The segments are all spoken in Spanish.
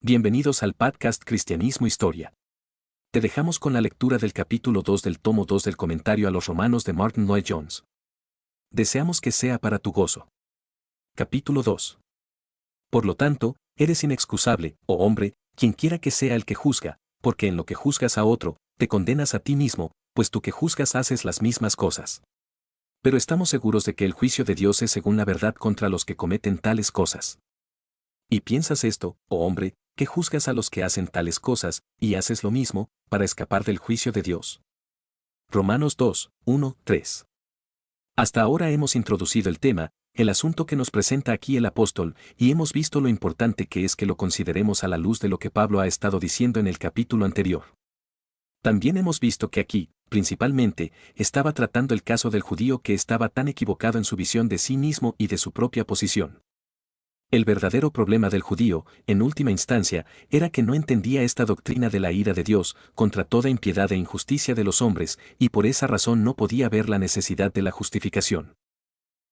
Bienvenidos al podcast Cristianismo Historia. Te dejamos con la lectura del capítulo 2 del tomo 2 del comentario a los Romanos de Martin Lloyd-Jones. Deseamos que sea para tu gozo. Capítulo 2. Por lo tanto, eres inexcusable, oh hombre, quienquiera que sea el que juzga, porque en lo que juzgas a otro, te condenas a ti mismo, pues tú que juzgas haces las mismas cosas. Pero estamos seguros de que el juicio de Dios es según la verdad contra los que cometen tales cosas. Y piensas esto, oh hombre, que juzgas a los que hacen tales cosas, y haces lo mismo, para escapar del juicio de Dios. Romanos 2, 1, 3. Hasta ahora hemos introducido el tema, el asunto que nos presenta aquí el apóstol, y hemos visto lo importante que es que lo consideremos a la luz de lo que Pablo ha estado diciendo en el capítulo anterior. También hemos visto que aquí, principalmente, estaba tratando el caso del judío que estaba tan equivocado en su visión de sí mismo y de su propia posición. El verdadero problema del judío, en última instancia, era que no entendía esta doctrina de la ira de Dios contra toda impiedad e injusticia de los hombres, y por esa razón no podía ver la necesidad de la justificación.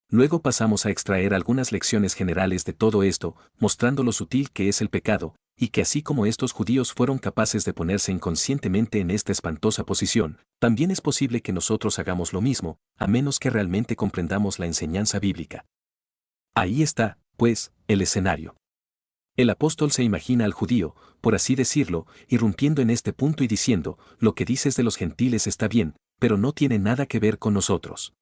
Luego pasamos a extraer algunas lecciones generales de todo esto, mostrando lo sutil que es el pecado, y que así como estos judíos fueron capaces de ponerse inconscientemente en esta espantosa posición, también es posible que nosotros hagamos lo mismo, a menos que realmente comprendamos la enseñanza bíblica. Ahí está, pues, el escenario. El apóstol se imagina al judío, por así decirlo, irrumpiendo en este punto y diciendo, lo que dices de los gentiles está bien, pero no tiene nada que ver con nosotros.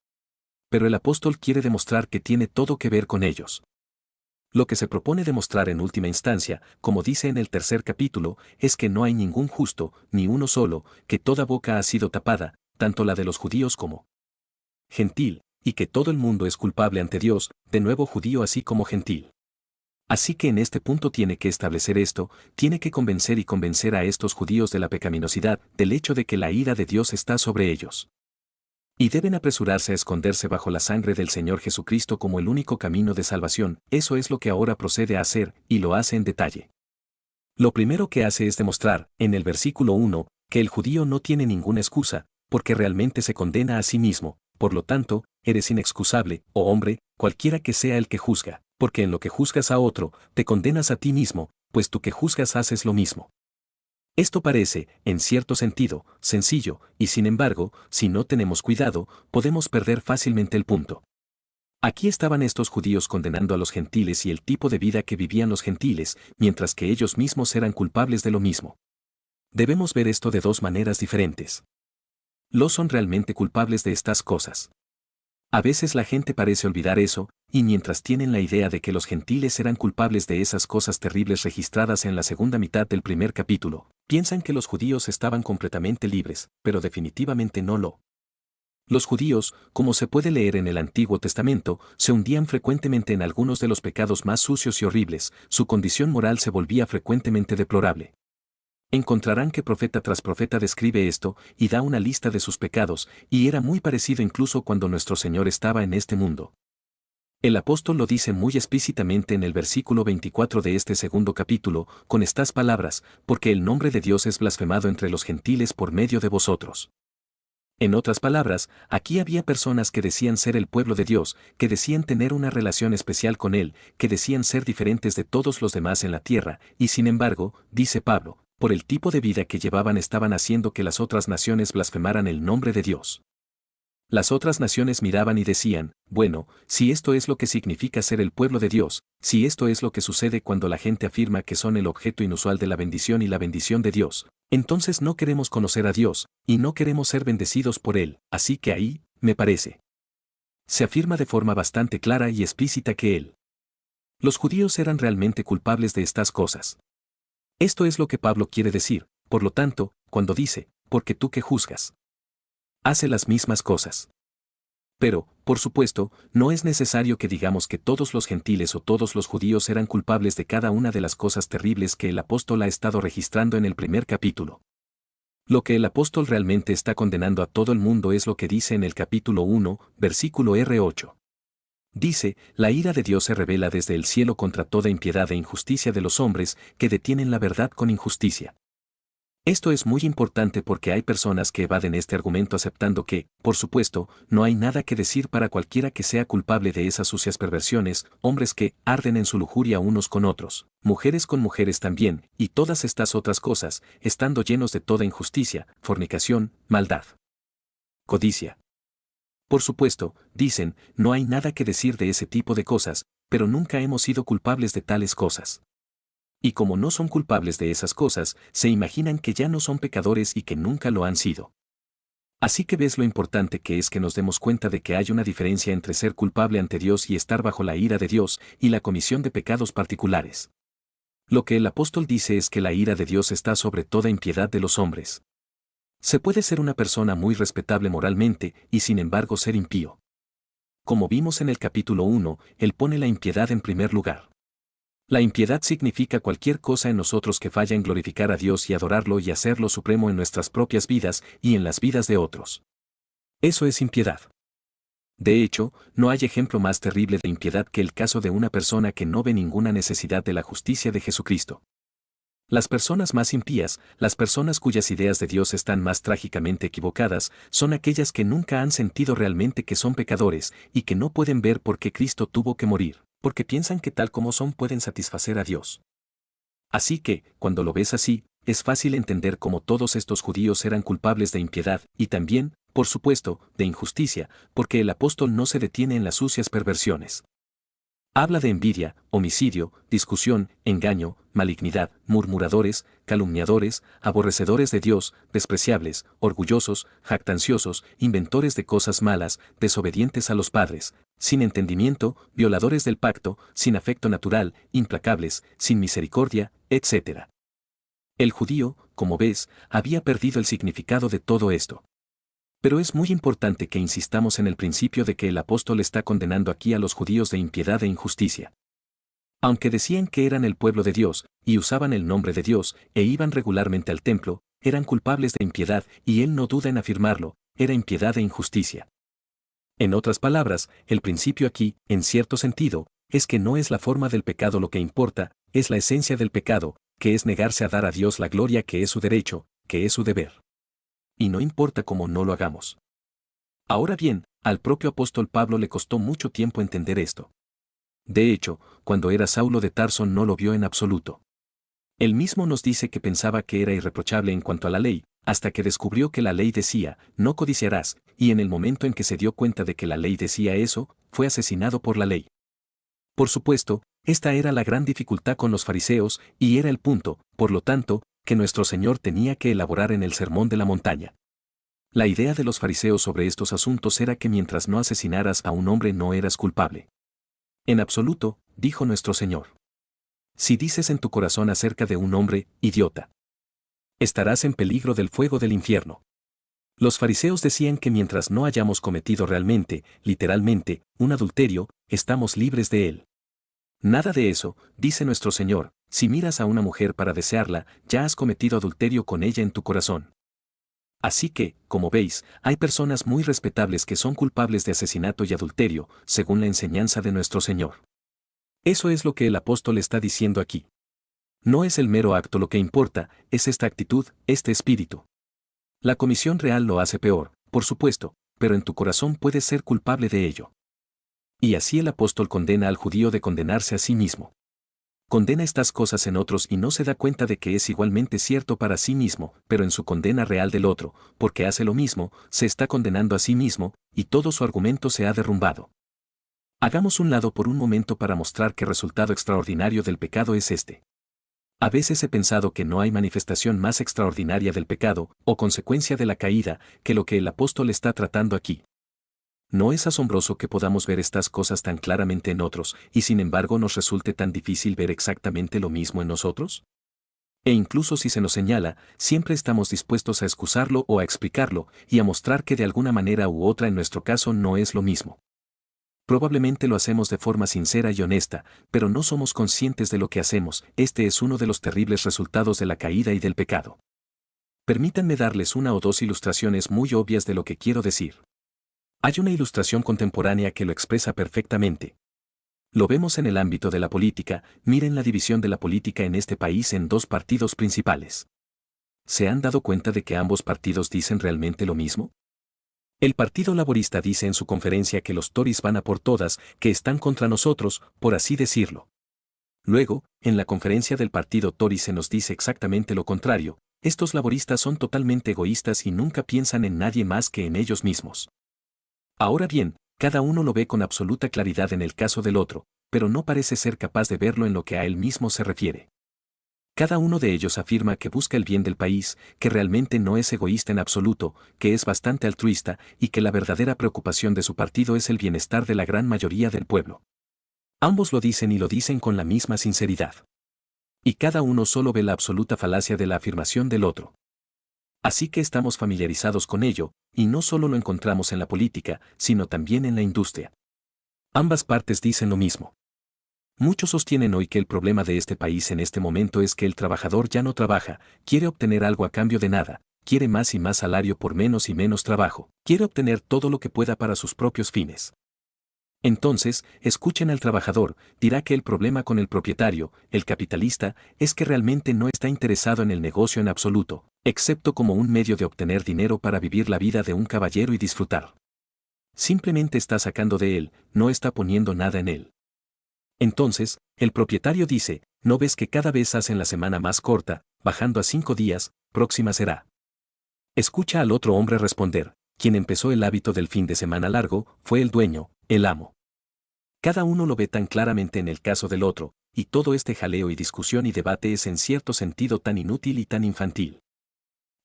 Pero el apóstol quiere demostrar que tiene todo que ver con ellos. Lo que se propone demostrar en última instancia, como dice en el tercer capítulo, es que no hay ningún justo, ni uno solo, que toda boca ha sido tapada, tanto la de los judíos como gentil, y que todo el mundo es culpable ante Dios, de nuevo judío así como gentil. Así que en este punto tiene que establecer esto, tiene que convencer a estos judíos de la pecaminosidad, del hecho de que la ira de Dios está sobre ellos. Y deben apresurarse a esconderse bajo la sangre del Señor Jesucristo como el único camino de salvación, eso es lo que ahora procede a hacer, y lo hace en detalle. Lo primero que hace es demostrar, en el versículo 1, que el judío no tiene ninguna excusa, porque realmente se condena a sí mismo. Por lo tanto, eres inexcusable, oh hombre, cualquiera que sea el que juzga, porque en lo que juzgas a otro, te condenas a ti mismo, pues tú que juzgas haces lo mismo. Esto parece, en cierto sentido, sencillo, y sin embargo, si no tenemos cuidado, podemos perder fácilmente el punto. Aquí estaban estos judíos condenando a los gentiles y el tipo de vida que vivían los gentiles, mientras que ellos mismos eran culpables de lo mismo. Debemos ver esto de dos maneras diferentes. Los son realmente culpables de estas cosas. A veces la gente parece olvidar eso, y mientras tienen la idea de que los gentiles eran culpables de esas cosas terribles registradas en la segunda mitad del primer capítulo, piensan que los judíos estaban completamente libres, pero definitivamente no lo. Los judíos, como se puede leer en el Antiguo Testamento, se hundían frecuentemente en algunos de los pecados más sucios y horribles, su condición moral se volvía frecuentemente deplorable. Encontrarán que profeta tras profeta describe esto, y da una lista de sus pecados, y era muy parecido incluso cuando nuestro Señor estaba en este mundo. El apóstol lo dice muy explícitamente en el versículo 24 de este segundo capítulo, con estas palabras, porque el nombre de Dios es blasfemado entre los gentiles por medio de vosotros. En otras palabras, aquí había personas que decían ser el pueblo de Dios, que decían tener una relación especial con Él, que decían ser diferentes de todos los demás en la tierra, y sin embargo, dice Pablo, por el tipo de vida que llevaban estaban haciendo que las otras naciones blasfemaran el nombre de Dios. Las otras naciones miraban y decían, bueno, si esto es lo que significa ser el pueblo de Dios, si esto es lo que sucede cuando la gente afirma que son el objeto inusual de la bendición y la bendición de Dios, entonces no queremos conocer a Dios, y no queremos ser bendecidos por Él, así que ahí, me parece, se afirma de forma bastante clara y explícita que los judíos eran realmente culpables de estas cosas. Esto es lo que Pablo quiere decir, por lo tanto, cuando dice, porque tú que juzgas, hace las mismas cosas. Pero, por supuesto, no es necesario que digamos que todos los gentiles o todos los judíos eran culpables de cada una de las cosas terribles que el apóstol ha estado registrando en el primer capítulo. Lo que el apóstol realmente está condenando a todo el mundo es lo que dice en el capítulo 1, versículo R8. Dice, la ira de Dios se revela desde el cielo contra toda impiedad e injusticia de los hombres que detienen la verdad con injusticia. Esto es muy importante porque hay personas que evaden este argumento aceptando que, por supuesto, no hay nada que decir para cualquiera que sea culpable de esas sucias perversiones, hombres que arden en su lujuria unos con otros, mujeres con mujeres también, y todas estas otras cosas, estando llenos de toda injusticia, fornicación, maldad, codicia. Por supuesto, dicen, no hay nada que decir de ese tipo de cosas, pero nunca hemos sido culpables de tales cosas. Y como no son culpables de esas cosas, se imaginan que ya no son pecadores y que nunca lo han sido. Así que ves lo importante que es que nos demos cuenta de que hay una diferencia entre ser culpable ante Dios y estar bajo la ira de Dios y la comisión de pecados particulares. Lo que el apóstol dice es que la ira de Dios está sobre toda impiedad de los hombres. Se puede ser una persona muy respetable moralmente y sin embargo ser impío. Como vimos en el capítulo 1, él pone la impiedad en primer lugar. La impiedad significa cualquier cosa en nosotros que falla en glorificar a Dios y adorarlo y hacerlo supremo en nuestras propias vidas y en las vidas de otros. Eso es impiedad. De hecho, no hay ejemplo más terrible de impiedad que el caso de una persona que no ve ninguna necesidad de la justicia de Jesucristo. Las personas más impías, las personas cuyas ideas de Dios están más trágicamente equivocadas, son aquellas que nunca han sentido realmente que son pecadores y que no pueden ver por qué Cristo tuvo que morir, porque piensan que tal como son pueden satisfacer a Dios. Así que, cuando lo ves así, es fácil entender cómo todos estos judíos eran culpables de impiedad y también, por supuesto, de injusticia, porque el apóstol no se detiene en las sucias perversiones. Habla de envidia, homicidio, discusión, engaño, malignidad, murmuradores, calumniadores, aborrecedores de Dios, despreciables, orgullosos, jactanciosos, inventores de cosas malas, desobedientes a los padres, sin entendimiento, violadores del pacto, sin afecto natural, implacables, sin misericordia, etc. El judío, como ves, había perdido el significado de todo esto. Pero es muy importante que insistamos en el principio de que el apóstol está condenando aquí a los judíos de impiedad e injusticia. Aunque decían que eran el pueblo de Dios, y usaban el nombre de Dios, e iban regularmente al templo, eran culpables de impiedad, y él no duda en afirmarlo, era impiedad e injusticia. En otras palabras, el principio aquí, en cierto sentido, es que no es la forma del pecado lo que importa, es la esencia del pecado, que es negarse a dar a Dios la gloria que es su derecho, que es su deber. Y no importa cómo no lo hagamos. Ahora bien, al propio apóstol Pablo le costó mucho tiempo entender esto. De hecho, cuando era Saulo de Tarso no lo vio en absoluto. Él mismo nos dice que pensaba que era irreprochable en cuanto a la ley, hasta que descubrió que la ley decía, no codiciarás, y en el momento en que se dio cuenta de que la ley decía eso, fue asesinado por la ley. Por supuesto, esta era la gran dificultad con los fariseos, y era el punto, por lo tanto, que nuestro Señor tenía que elaborar en el Sermón de la Montaña. La idea de los fariseos sobre estos asuntos era que mientras no asesinaras a un hombre no eras culpable. En absoluto, dijo nuestro Señor. Si dices en tu corazón acerca de un hombre, idiota, estarás en peligro del fuego del infierno. Los fariseos decían que mientras no hayamos cometido realmente, literalmente, un adulterio, estamos libres de él. Nada de eso, dice nuestro Señor, si miras a una mujer para desearla, ya has cometido adulterio con ella en tu corazón. Así que, como veis, hay personas muy respetables que son culpables de asesinato y adulterio, según la enseñanza de nuestro Señor. Eso es lo que el apóstol está diciendo aquí. No es el mero acto lo que importa, es esta actitud, este espíritu. La comisión real lo hace peor, por supuesto, pero en tu corazón puedes ser culpable de ello. Y así el apóstol condena al judío de condenarse a sí mismo. Condena estas cosas en otros y no se da cuenta de que es igualmente cierto para sí mismo, pero en su condena real del otro, porque hace lo mismo, se está condenando a sí mismo, y todo su argumento se ha derrumbado. Hagamos un lado por un momento para mostrar qué resultado extraordinario del pecado es este. A veces he pensado que no hay manifestación más extraordinaria del pecado, o consecuencia de la caída, que lo que el apóstol está tratando aquí. ¿No es asombroso que podamos ver estas cosas tan claramente en otros, y sin embargo nos resulte tan difícil ver exactamente lo mismo en nosotros? E incluso si se nos señala, siempre estamos dispuestos a excusarlo o a explicarlo, y a mostrar que de alguna manera u otra en nuestro caso no es lo mismo. Probablemente lo hacemos de forma sincera y honesta, pero no somos conscientes de lo que hacemos. Este es uno de los terribles resultados de la caída y del pecado. Permítanme darles una o dos ilustraciones muy obvias de lo que quiero decir. Hay una ilustración contemporánea que lo expresa perfectamente. Lo vemos en el ámbito de la política, miren la división de la política en este país en dos partidos principales. ¿se han dado cuenta de que ambos partidos dicen realmente lo mismo? El Partido Laborista dice en su conferencia que los Tories van a por todas, que están contra nosotros, por así decirlo. Luego, en la conferencia del Partido Tory se nos dice exactamente lo contrario: estos laboristas son totalmente egoístas y nunca piensan en nadie más que en ellos mismos. Ahora bien, cada uno lo ve con absoluta claridad en el caso del otro, pero no parece ser capaz de verlo en lo que a él mismo se refiere. Cada uno de ellos afirma que busca el bien del país, que realmente no es egoísta en absoluto, que es bastante altruista y que la verdadera preocupación de su partido es el bienestar de la gran mayoría del pueblo. Ambos lo dicen y lo dicen con la misma sinceridad. Y cada uno solo ve la absoluta falacia de la afirmación del otro. Así que estamos familiarizados con ello, y no solo lo encontramos en la política, sino también en la industria. Ambas partes dicen lo mismo. Muchos sostienen hoy que el problema de este país en este momento es que el trabajador ya no trabaja, quiere obtener algo a cambio de nada, quiere más y más salario por menos y menos trabajo, quiere obtener todo lo que pueda para sus propios fines. Entonces, escuchen al trabajador, dirá que el problema con el propietario, el capitalista, es que realmente no está interesado en el negocio en absoluto, excepto como un medio de obtener dinero para vivir la vida de un caballero y disfrutar. Simplemente está sacando de él, no está poniendo nada en él. Entonces, el propietario dice: ¿no ves que cada vez hacen la semana más corta, bajando a 5 días, próxima será? Escucha al otro hombre responder: quien empezó el hábito del fin de semana largo, fue el dueño, el amo. Cada uno lo ve tan claramente en el caso del otro, y todo este jaleo y discusión y debate es en cierto sentido tan inútil y tan infantil.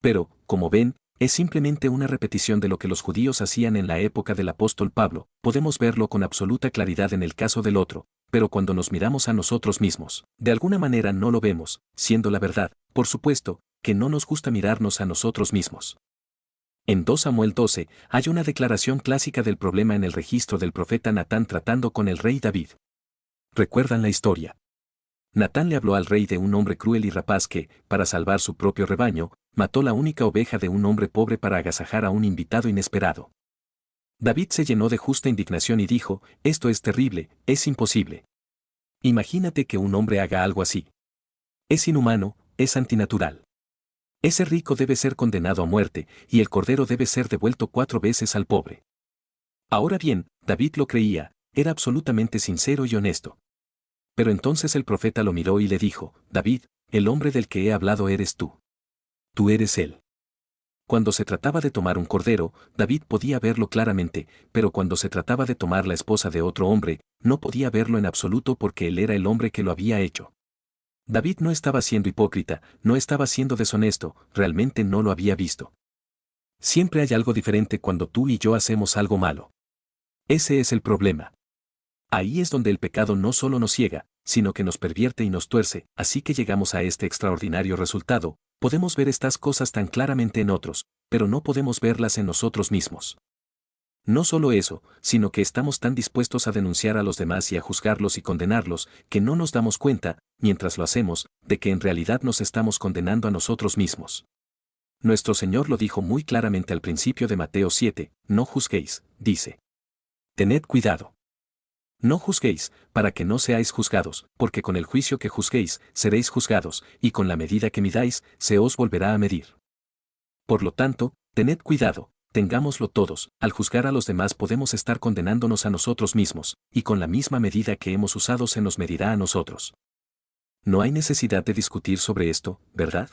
Pero, como ven, es simplemente una repetición de lo que los judíos hacían en la época del apóstol Pablo. Podemos verlo con absoluta claridad en el caso del otro, pero cuando nos miramos a nosotros mismos, de alguna manera no lo vemos, siendo la verdad, por supuesto, que no nos gusta mirarnos a nosotros mismos. En 2 Samuel 12 hay una declaración clásica del problema en el registro del profeta Natán tratando con el rey David. ¿Recuerdan la historia? Natán le habló al rey de un hombre cruel y rapaz que, para salvar su propio rebaño, mató la única oveja de un hombre pobre para agasajar a un invitado inesperado. David se llenó de justa indignación y dijo: esto es terrible, es imposible. Imagínate que un hombre haga algo así. Es inhumano, es antinatural. Ese rico debe ser condenado a muerte, y el cordero debe ser devuelto 4 veces al pobre. Ahora bien, David lo creía, era absolutamente sincero y honesto. Pero entonces el profeta lo miró y le dijo: David, el hombre del que he hablado eres tú. Tú eres él. Cuando se trataba de tomar un cordero, David podía verlo claramente, pero cuando se trataba de tomar la esposa de otro hombre, no podía verlo en absoluto porque él era el hombre que lo había hecho. David no estaba siendo hipócrita, no estaba siendo deshonesto, realmente no lo había visto. Siempre hay algo diferente cuando tú y yo hacemos algo malo. Ese es el problema. Ahí es donde el pecado no solo nos ciega, sino que nos pervierte y nos tuerce, así que llegamos a este extraordinario resultado: podemos ver estas cosas tan claramente en otros, pero no podemos verlas en nosotros mismos. No solo eso, sino que estamos tan dispuestos a denunciar a los demás y a juzgarlos y condenarlos, que no nos damos cuenta, mientras lo hacemos, de que en realidad nos estamos condenando a nosotros mismos. Nuestro Señor lo dijo muy claramente al principio de Mateo 7, no juzguéis, dice. Tened cuidado. No juzguéis, para que no seáis juzgados, porque con el juicio que juzguéis, seréis juzgados, y con la medida que midáis, se os volverá a medir. Por lo tanto, tened cuidado. Tengámoslo todos: al juzgar a los demás podemos estar condenándonos a nosotros mismos, y con la misma medida que hemos usado se nos medirá a nosotros. No hay necesidad de discutir sobre esto, ¿verdad?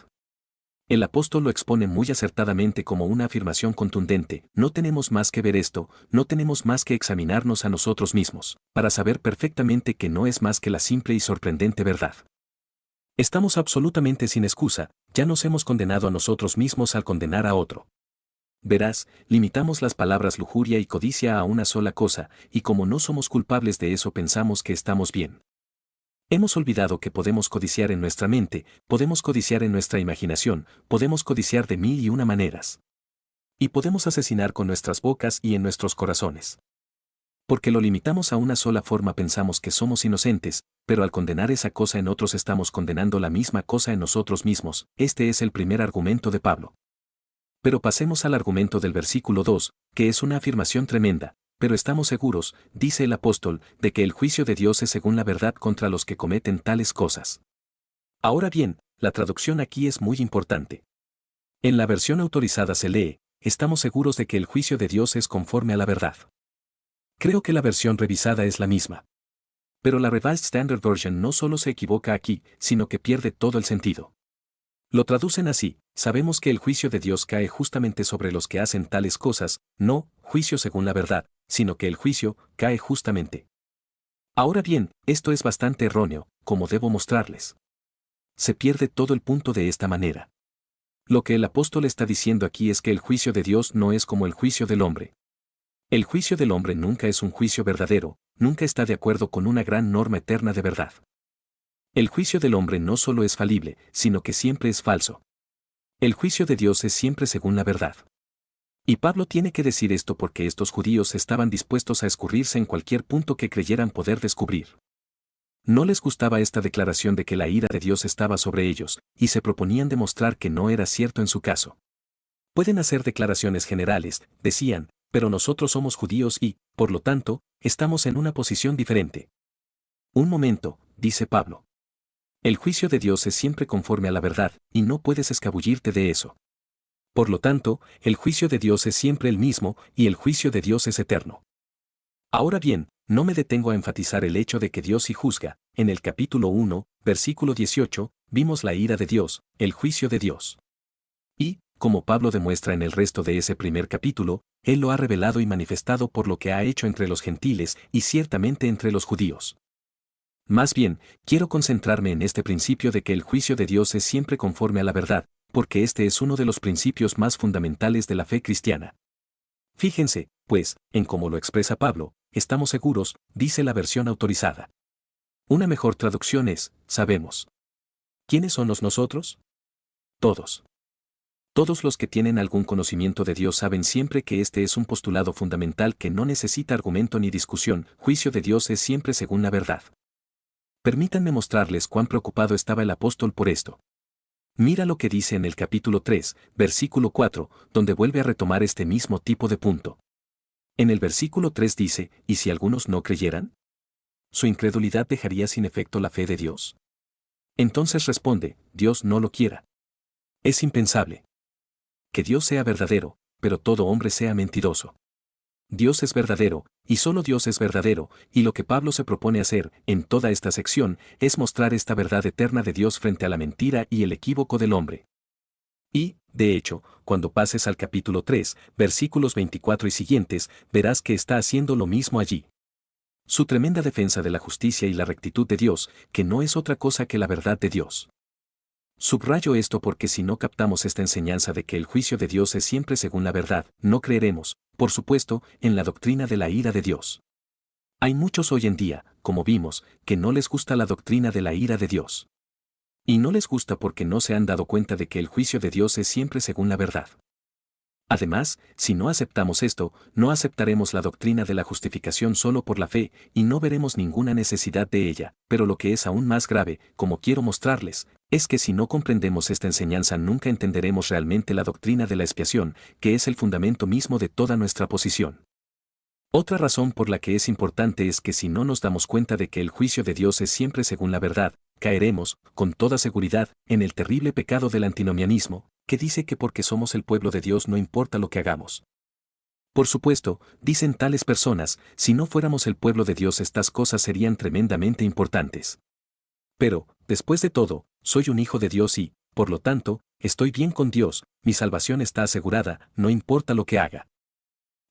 El apóstol lo expone muy acertadamente como una afirmación contundente: no tenemos más que ver esto, no tenemos más que examinarnos a nosotros mismos, para saber perfectamente que no es más que la simple y sorprendente verdad. Estamos absolutamente sin excusa, ya nos hemos condenado a nosotros mismos al condenar a otro. Verás, limitamos las palabras lujuria y codicia a una sola cosa, y como no somos culpables de eso pensamos que estamos bien. Hemos olvidado que podemos codiciar en nuestra mente, podemos codiciar en nuestra imaginación, podemos codiciar de 1001 maneras. Y podemos asesinar con nuestras bocas y en nuestros corazones. Porque lo limitamos a una sola forma pensamos que somos inocentes, pero al condenar esa cosa en otros estamos condenando la misma cosa en nosotros mismos. Este es el primer argumento de Pablo. Pero pasemos al argumento del versículo 2, que es una afirmación tremenda: pero estamos seguros, dice el apóstol, de que el juicio de Dios es según la verdad contra los que cometen tales cosas. Ahora bien, la traducción aquí es muy importante. En la versión autorizada se lee, estamos seguros de que el juicio de Dios es conforme a la verdad. Creo que la versión revisada es la misma. Pero la Revised Standard Version no solo se equivoca aquí, sino que pierde todo el sentido. Lo traducen así: sabemos que el juicio de Dios cae justamente sobre los que hacen tales cosas, no juicio según la verdad, sino que el juicio cae justamente. Ahora bien, esto es bastante erróneo, como debo mostrarles. Se pierde todo el punto de esta manera. Lo que el apóstol está diciendo aquí es que el juicio de Dios no es como el juicio del hombre. El juicio del hombre nunca es un juicio verdadero, nunca está de acuerdo con una gran norma eterna de verdad. El juicio del hombre no solo es falible, sino que siempre es falso. El juicio de Dios es siempre según la verdad. Y Pablo tiene que decir esto porque estos judíos estaban dispuestos a escurrirse en cualquier punto que creyeran poder descubrir. No les gustaba esta declaración de que la ira de Dios estaba sobre ellos, y se proponían demostrar que no era cierto en su caso. Pueden hacer declaraciones generales, decían, pero nosotros somos judíos y, por lo tanto, estamos en una posición diferente. Un momento, dice Pablo. El juicio de Dios es siempre conforme a la verdad, y no puedes escabullirte de eso. Por lo tanto, el juicio de Dios es siempre el mismo, y el juicio de Dios es eterno. Ahora bien, no me detengo a enfatizar el hecho de que Dios sí juzga. En el capítulo 1, versículo 18, vimos la ira de Dios, el juicio de Dios. Y, como Pablo demuestra en el resto de ese primer capítulo, Él lo ha revelado y manifestado por lo que ha hecho entre los gentiles y ciertamente entre los judíos. Más bien, quiero concentrarme en este principio de que el juicio de Dios es siempre conforme a la verdad, porque este es uno de los principios más fundamentales de la fe cristiana. Fíjense, pues, en cómo lo expresa Pablo, estamos seguros, dice la versión autorizada. Una mejor traducción es, sabemos. ¿Quiénes son los nosotros? Todos. Todos los que tienen algún conocimiento de Dios saben siempre que este es un postulado fundamental que no necesita argumento ni discusión: juicio de Dios es siempre según la verdad. Permítanme mostrarles cuán preocupado estaba el apóstol por esto. Mira lo que dice en el capítulo 3, versículo 4, donde vuelve a retomar este mismo tipo de punto. En el versículo 3 dice, ¿y si algunos no creyeran? ¿Su incredulidad dejaría sin efecto la fe de Dios? Entonces responde, Dios no lo quiera. Es impensable. Que Dios sea verdadero, pero todo hombre sea mentiroso. Dios es verdadero, y solo Dios es verdadero, y lo que Pablo se propone hacer, en toda esta sección, es mostrar esta verdad eterna de Dios frente a la mentira y el equívoco del hombre. Y, de hecho, cuando pases al capítulo 3, versículos 24 y siguientes, verás que está haciendo lo mismo allí. Su tremenda defensa de la justicia y la rectitud de Dios, que no es otra cosa que la verdad de Dios. Subrayo esto porque si no captamos esta enseñanza de que el juicio de Dios es siempre según la verdad, no creeremos, por supuesto, en la doctrina de la ira de Dios. Hay muchos hoy en día, como vimos, que no les gusta la doctrina de la ira de Dios. Y no les gusta porque no se han dado cuenta de que el juicio de Dios es siempre según la verdad. Además, si no aceptamos esto, no aceptaremos la doctrina de la justificación solo por la fe, y no veremos ninguna necesidad de ella. Pero lo que es aún más grave, como quiero mostrarles, es que si no comprendemos esta enseñanza nunca entenderemos realmente la doctrina de la expiación, que es el fundamento mismo de toda nuestra posición. Otra razón por la que es importante es que si no nos damos cuenta de que el juicio de Dios es siempre según la verdad, caeremos, con toda seguridad, en el terrible pecado del antinomianismo, que dice que porque somos el pueblo de Dios no importa lo que hagamos. Por supuesto, dicen tales personas, si no fuéramos el pueblo de Dios estas cosas serían tremendamente importantes. Pero, después de todo, soy un hijo de Dios y, por lo tanto, estoy bien con Dios, mi salvación está asegurada, no importa lo que haga.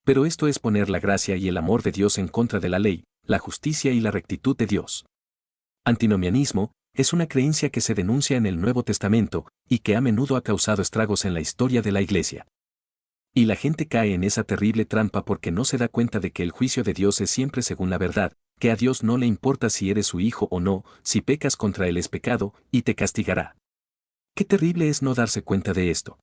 Pero esto es poner la gracia y el amor de Dios en contra de la ley, la justicia y la rectitud de Dios. Antinomianismo es una creencia que se denuncia en el Nuevo Testamento y que a menudo ha causado estragos en la historia de la Iglesia. Y la gente cae en esa terrible trampa porque no se da cuenta de que el juicio de Dios es siempre según la verdad, que a Dios no le importa si eres su hijo o no, si pecas contra él es pecado, y te castigará. Qué terrible es no darse cuenta de esto.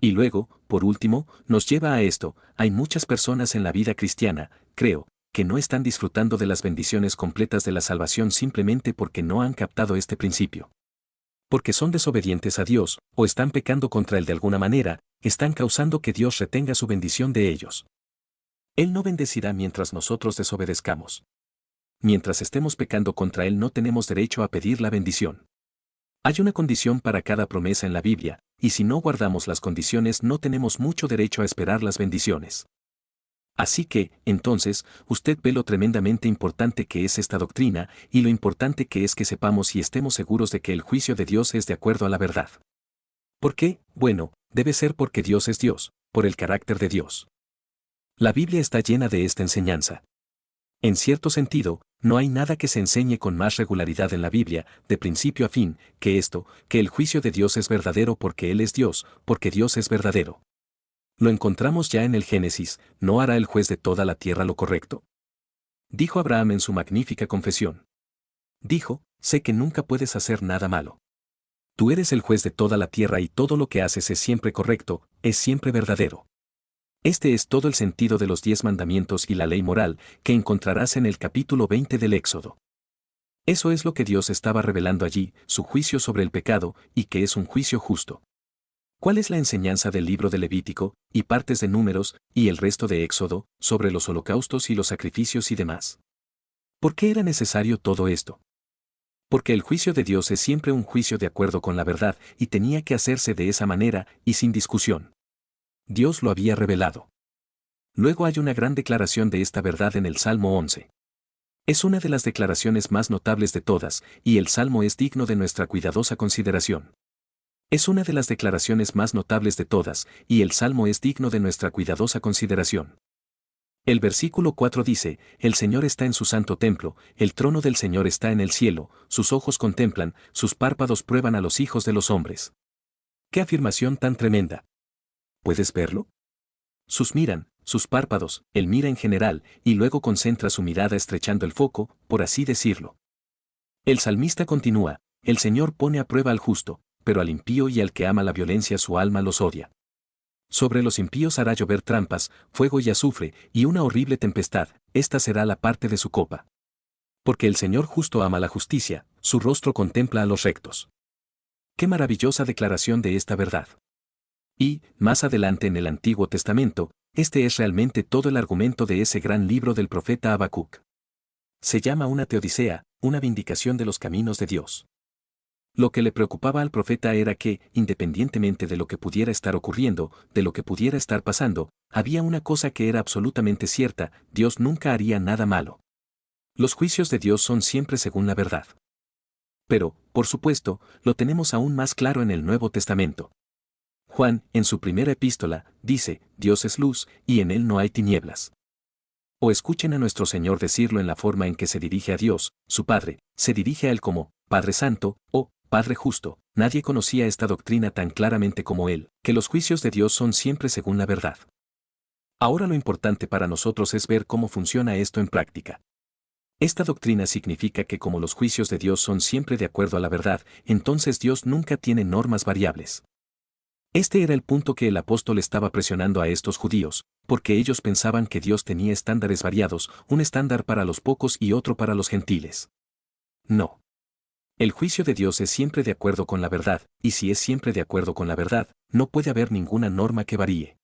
Y luego, por último, nos lleva a esto: hay muchas personas en la vida cristiana, creo, que no están disfrutando de las bendiciones completas de la salvación simplemente porque no han captado este principio. Porque son desobedientes a Dios, o están pecando contra Él de alguna manera, están causando que Dios retenga su bendición de ellos. Él no bendecirá mientras nosotros desobedezcamos. Mientras estemos pecando contra Él no tenemos derecho a pedir la bendición. Hay una condición para cada promesa en la Biblia, y si no guardamos las condiciones no tenemos mucho derecho a esperar las bendiciones. Así que, entonces, usted ve lo tremendamente importante que es esta doctrina, y lo importante que es que sepamos y estemos seguros de que el juicio de Dios es de acuerdo a la verdad. ¿Por qué? Bueno, debe ser porque Dios es Dios, por el carácter de Dios. La Biblia está llena de esta enseñanza. En cierto sentido, no hay nada que se enseñe con más regularidad en la Biblia, de principio a fin, que esto, que el juicio de Dios es verdadero porque Él es Dios, porque Dios es verdadero. Lo encontramos ya en el Génesis, ¿no hará el juez de toda la tierra lo correcto? Dijo Abraham en su magnífica confesión. Dijo, sé que nunca puedes hacer nada malo. Tú eres el juez de toda la tierra y todo lo que haces es siempre correcto, es siempre verdadero. Este es todo el sentido de los 10 mandamientos y la ley moral que encontrarás en el capítulo 20 del Éxodo. Eso es lo que Dios estaba revelando allí, su juicio sobre el pecado, y que es un juicio justo. ¿Cuál es la enseñanza del libro de Levítico, y partes de Números, y el resto de Éxodo, sobre los holocaustos y los sacrificios y demás? ¿Por qué era necesario todo esto? Porque el juicio de Dios es siempre un juicio de acuerdo con la verdad, y tenía que hacerse de esa manera, y sin discusión. Dios lo había revelado. Luego hay una gran declaración de esta verdad en el Salmo 11. Es una de las declaraciones más notables de todas, y el Salmo es digno de nuestra cuidadosa consideración. Es una de las declaraciones más notables de todas, y el Salmo es digno de nuestra cuidadosa consideración. El versículo 4 dice, el Señor está en su santo templo, el trono del Señor está en el cielo, sus ojos contemplan, sus párpados prueban a los hijos de los hombres. ¡Qué afirmación tan tremenda! ¿Puedes verlo? Sus miran, sus párpados, él mira en general, y luego concentra su mirada estrechando el foco, por así decirlo. El salmista continúa, el Señor pone a prueba al justo, pero al impío y al que ama la violencia su alma los odia. Sobre los impíos hará llover trampas, fuego y azufre, y una horrible tempestad, esta será la parte de su copa. Porque el Señor justo ama la justicia, su rostro contempla a los rectos. ¡Qué maravillosa declaración de esta verdad! Y, más adelante en el Antiguo Testamento, este es realmente todo el argumento de ese gran libro del profeta Habacuc. Se llama una teodicea, una vindicación de los caminos de Dios. Lo que le preocupaba al profeta era que, independientemente de lo que pudiera estar ocurriendo, de lo que pudiera estar pasando, había una cosa que era absolutamente cierta, Dios nunca haría nada malo. Los juicios de Dios son siempre según la verdad. Pero, por supuesto, lo tenemos aún más claro en el Nuevo Testamento. Juan, en su primera epístola, dice, Dios es luz, y en él no hay tinieblas. O escuchen a nuestro Señor decirlo en la forma en que se dirige a Dios, su Padre, se dirige a él como, Padre Santo, o, Padre Justo. Nadie conocía esta doctrina tan claramente como él, que los juicios de Dios son siempre según la verdad. Ahora lo importante para nosotros es ver cómo funciona esto en práctica. Esta doctrina significa que como los juicios de Dios son siempre de acuerdo a la verdad, entonces Dios nunca tiene normas variables. Este era el punto que el apóstol estaba presionando a estos judíos, porque ellos pensaban que Dios tenía estándares variados, un estándar para los pocos y otro para los gentiles. No. El juicio de Dios es siempre de acuerdo con la verdad, y si es siempre de acuerdo con la verdad, no puede haber ninguna norma que varíe.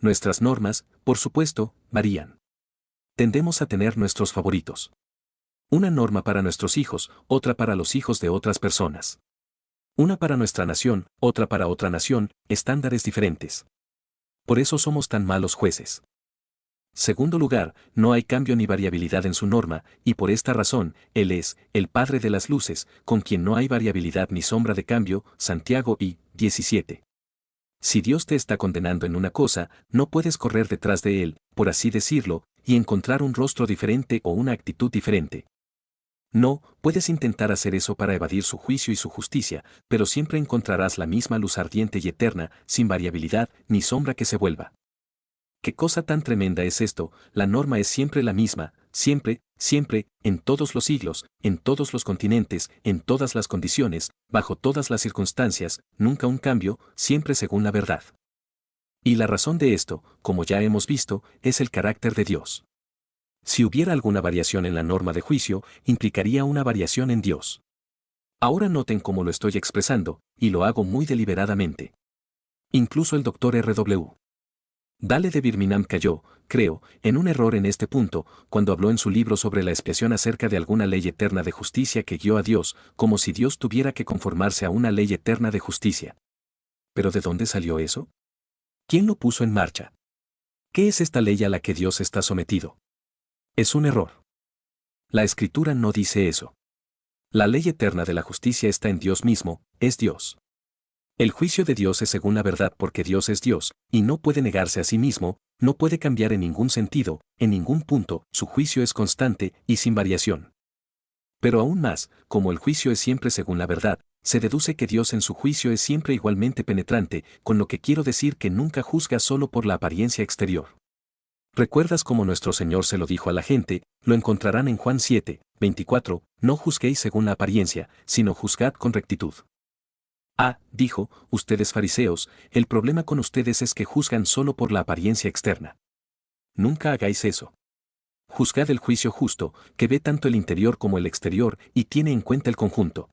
Nuestras normas, por supuesto, varían. Tendemos a tener nuestros favoritos. Una norma para nuestros hijos, otra para los hijos de otras personas. Una para nuestra nación, otra para otra nación, estándares diferentes. Por eso somos tan malos jueces. Segundo lugar, no hay cambio ni variabilidad en su norma, y por esta razón, Él es, el Padre de las luces, con quien no hay variabilidad ni sombra de cambio, Santiago y 17. Si Dios te está condenando en una cosa, no puedes correr detrás de Él, por así decirlo, y encontrar un rostro diferente o una actitud diferente. No, puedes intentar hacer eso para evadir su juicio y su justicia, pero siempre encontrarás la misma luz ardiente y eterna, sin variabilidad ni sombra que se vuelva. ¿Qué cosa tan tremenda es esto? La norma es siempre la misma, siempre, siempre, en todos los siglos, en todos los continentes, en todas las condiciones, bajo todas las circunstancias, nunca un cambio, siempre según la verdad. Y la razón de esto, como ya hemos visto, es el carácter de Dios. Si hubiera alguna variación en la norma de juicio, implicaría una variación en Dios. Ahora noten cómo lo estoy expresando, y lo hago muy deliberadamente. Incluso el Dr. R.W. Dale de Birmingham cayó, creo, en un error en este punto, cuando habló en su libro sobre la expiación acerca de alguna ley eterna de justicia que guió a Dios, como si Dios tuviera que conformarse a una ley eterna de justicia. ¿Pero de dónde salió eso? ¿Quién lo puso en marcha? ¿Qué es esta ley a la que Dios está sometido? Es un error. La Escritura no dice eso. La ley eterna de la justicia está en Dios mismo, es Dios. El juicio de Dios es según la verdad porque Dios es Dios, y no puede negarse a sí mismo, no puede cambiar en ningún sentido, en ningún punto, su juicio es constante y sin variación. Pero aún más, como el juicio es siempre según la verdad, se deduce que Dios en su juicio es siempre igualmente penetrante, con lo que quiero decir que nunca juzga solo por la apariencia exterior. ¿Recuerdas cómo nuestro Señor se lo dijo a la gente? Lo encontrarán en Juan 7, 24, no juzguéis según la apariencia, sino juzgad con rectitud. Dijo, ustedes fariseos, el problema con ustedes es que juzgan solo por la apariencia externa. Nunca hagáis eso. Juzgad el juicio justo, que ve tanto el interior como el exterior y tiene en cuenta el conjunto.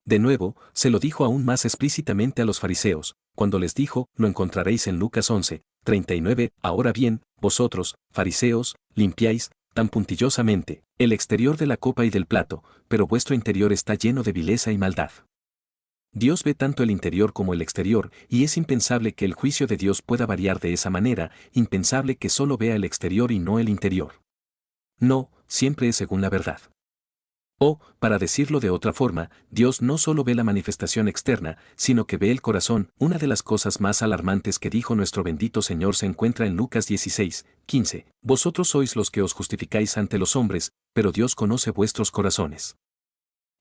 De nuevo, se lo dijo aún más explícitamente a los fariseos, cuando les dijo, lo encontraréis en Lucas 11, 39, ahora bien, vosotros, fariseos, limpiáis, tan puntillosamente, el exterior de la copa y del plato, pero vuestro interior está lleno de vileza y maldad. Dios ve tanto el interior como el exterior, y es impensable que el juicio de Dios pueda variar de esa manera, impensable que solo vea el exterior y no el interior. No, siempre es según la verdad. O, para decirlo de otra forma, Dios no solo ve la manifestación externa, sino que ve el corazón. Una de las cosas más alarmantes que dijo nuestro bendito Señor se encuentra en Lucas 16, 15. Vosotros sois los que os justificáis ante los hombres, pero Dios conoce vuestros corazones.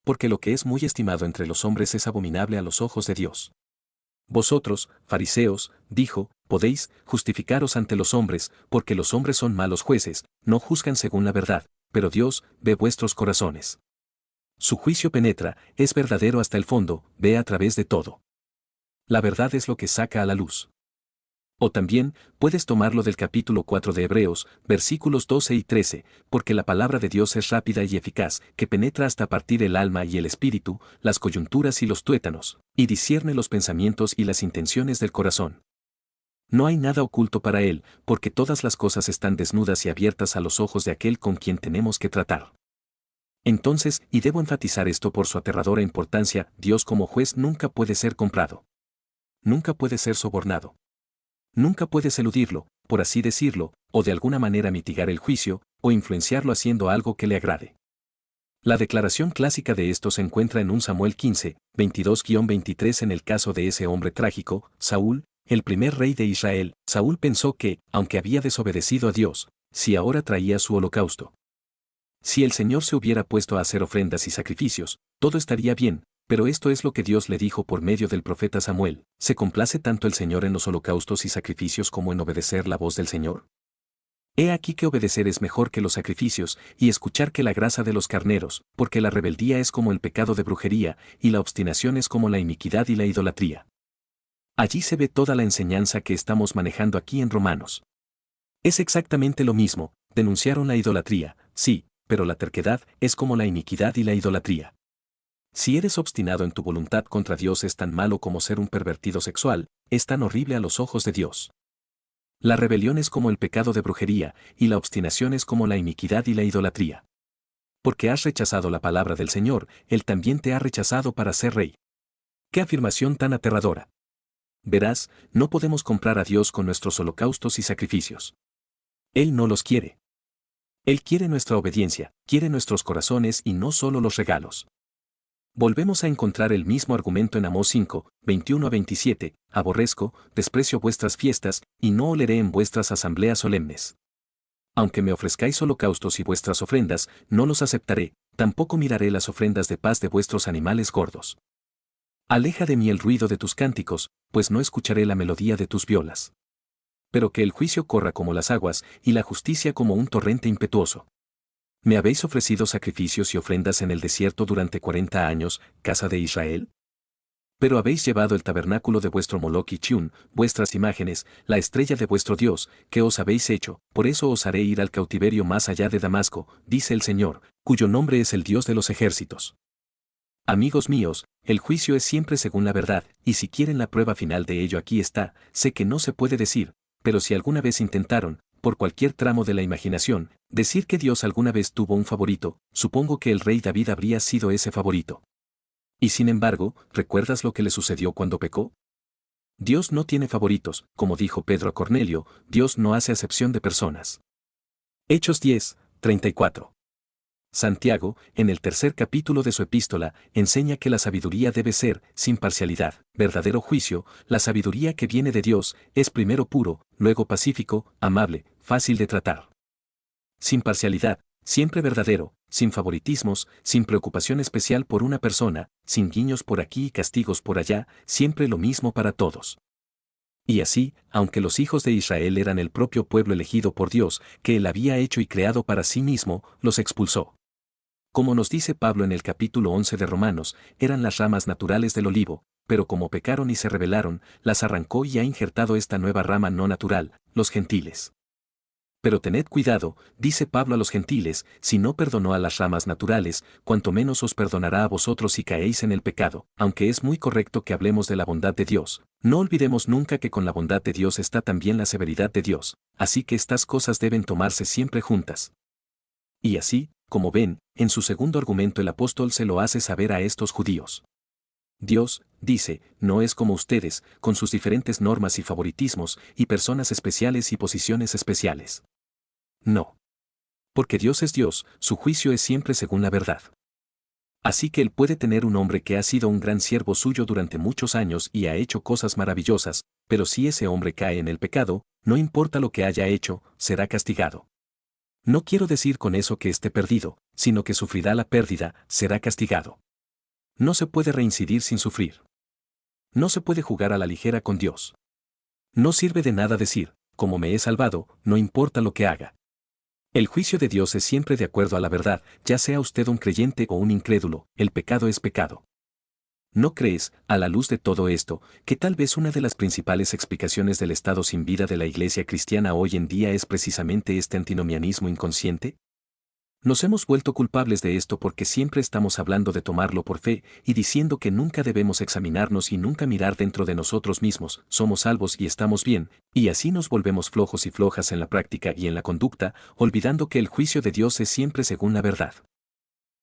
Porque lo que es muy estimado entre los hombres es abominable a los ojos de Dios. Vosotros, fariseos, dijo, podéis justificaros ante los hombres, porque los hombres son malos jueces, no juzgan según la verdad, pero Dios ve vuestros corazones. Su juicio penetra, es verdadero hasta el fondo, ve a través de todo. La verdad es lo que saca a la luz. O también, puedes tomarlo del capítulo 4 de Hebreos, versículos 12 y 13, porque la palabra de Dios es rápida y eficaz, que penetra hasta partir el alma y el espíritu, las coyunturas y los tuétanos, y discierne los pensamientos y las intenciones del corazón. No hay nada oculto para él, porque todas las cosas están desnudas y abiertas a los ojos de aquel con quien tenemos que tratar. Entonces, y debo enfatizar esto por su aterradora importancia, Dios como juez nunca puede ser comprado. Nunca puede ser sobornado. Nunca puedes eludirlo, por así decirlo, o de alguna manera mitigar el juicio, o influenciarlo haciendo algo que le agrade. La declaración clásica de esto se encuentra en 1 Samuel 15, 22-23 en el caso de ese hombre trágico, Saúl, el primer rey de Israel. Saúl pensó que, aunque había desobedecido a Dios, si ahora traía su holocausto. Si el Señor se hubiera puesto a hacer ofrendas y sacrificios, todo estaría bien, pero esto es lo que Dios le dijo por medio del profeta Samuel, ¿se complace tanto el Señor en los holocaustos y sacrificios como en obedecer la voz del Señor? He aquí que obedecer es mejor que los sacrificios, y escuchar que la grasa de los carneros, porque la rebeldía es como el pecado de brujería, y la obstinación es como la iniquidad y la idolatría. Allí se ve toda la enseñanza que estamos manejando aquí en Romanos. Es exactamente lo mismo, denunciaron la idolatría, sí, pero la terquedad es como la iniquidad y la idolatría. Si eres obstinado en tu voluntad contra Dios es tan malo como ser un pervertido sexual, es tan horrible a los ojos de Dios. La rebelión es como el pecado de brujería, y la obstinación es como la iniquidad y la idolatría. Porque has rechazado la palabra del Señor, Él también te ha rechazado para ser rey. ¡Qué afirmación tan aterradora! Verás, no podemos comprar a Dios con nuestros holocaustos y sacrificios. Él no los quiere. Él quiere nuestra obediencia, quiere nuestros corazones y no solo los regalos. Volvemos a encontrar el mismo argumento en Amós 5, 21-27, aborrezco, desprecio vuestras fiestas, y no oleré en vuestras asambleas solemnes. Aunque me ofrezcáis holocaustos y vuestras ofrendas, no los aceptaré, tampoco miraré las ofrendas de paz de vuestros animales gordos. Aleja de mí el ruido de tus cánticos, pues no escucharé la melodía de tus violas. Pero que el juicio corra como las aguas, y la justicia como un torrente impetuoso. ¿Me habéis ofrecido sacrificios y ofrendas en el desierto durante 40 años, casa de Israel? Pero habéis llevado el tabernáculo de vuestro Moloch y Chiun, vuestras imágenes, la estrella de vuestro Dios, que os habéis hecho, por eso os haré ir al cautiverio más allá de Damasco, dice el Señor, cuyo nombre es el Dios de los ejércitos. Amigos míos, el juicio es siempre según la verdad, y si quieren la prueba final de ello aquí está, sé que no se puede decir, pero si alguna vez intentaron, por cualquier tramo de la imaginación, decir que Dios alguna vez tuvo un favorito, supongo que el rey David habría sido ese favorito. Y sin embargo, ¿recuerdas lo que le sucedió cuando pecó? Dios no tiene favoritos, como dijo Pedro a Cornelio, Dios no hace acepción de personas. Hechos 10, 34. Santiago, en el tercer capítulo de su epístola, enseña que la sabiduría debe ser, sin parcialidad, verdadero juicio. La sabiduría que viene de Dios es primero puro, luego pacífico, amable, fácil de tratar. Sin parcialidad, siempre verdadero, sin favoritismos, sin preocupación especial por una persona, sin guiños por aquí y castigos por allá, siempre lo mismo para todos. Y así, aunque los hijos de Israel eran el propio pueblo elegido por Dios, que él había hecho y creado para sí mismo, los expulsó. Como nos dice Pablo en el capítulo 11 de Romanos, eran las ramas naturales del olivo, pero como pecaron y se rebelaron, las arrancó y ha injertado esta nueva rama no natural, los gentiles. Pero tened cuidado, dice Pablo a los gentiles, si no perdonó a las ramas naturales, cuanto menos os perdonará a vosotros si caéis en el pecado. Aunque es muy correcto que hablemos de la bondad de Dios, no olvidemos nunca que con la bondad de Dios está también la severidad de Dios, así que estas cosas deben tomarse siempre juntas. Y así, como ven, en su segundo argumento el apóstol se lo hace saber a estos judíos. Dios, dice, no es como ustedes, con sus diferentes normas y favoritismos, y personas especiales y posiciones especiales. No. Porque Dios es Dios, su juicio es siempre según la verdad. Así que él puede tener un hombre que ha sido un gran siervo suyo durante muchos años y ha hecho cosas maravillosas, pero si ese hombre cae en el pecado, no importa lo que haya hecho, será castigado. No quiero decir con eso que esté perdido, sino que sufrirá la pérdida, será castigado. No se puede reincidir sin sufrir. No se puede jugar a la ligera con Dios. No sirve de nada decir, como me he salvado, no importa lo que haga. El juicio de Dios es siempre de acuerdo a la verdad, ya sea usted un creyente o un incrédulo, el pecado es pecado. ¿No crees, a la luz de todo esto, que tal vez una de las principales explicaciones del estado sin vida de la Iglesia cristiana hoy en día es precisamente este antinomianismo inconsciente? Nos hemos vuelto culpables de esto porque siempre estamos hablando de tomarlo por fe y diciendo que nunca debemos examinarnos y nunca mirar dentro de nosotros mismos, somos salvos y estamos bien, y así nos volvemos flojos y flojas en la práctica y en la conducta, olvidando que el juicio de Dios es siempre según la verdad.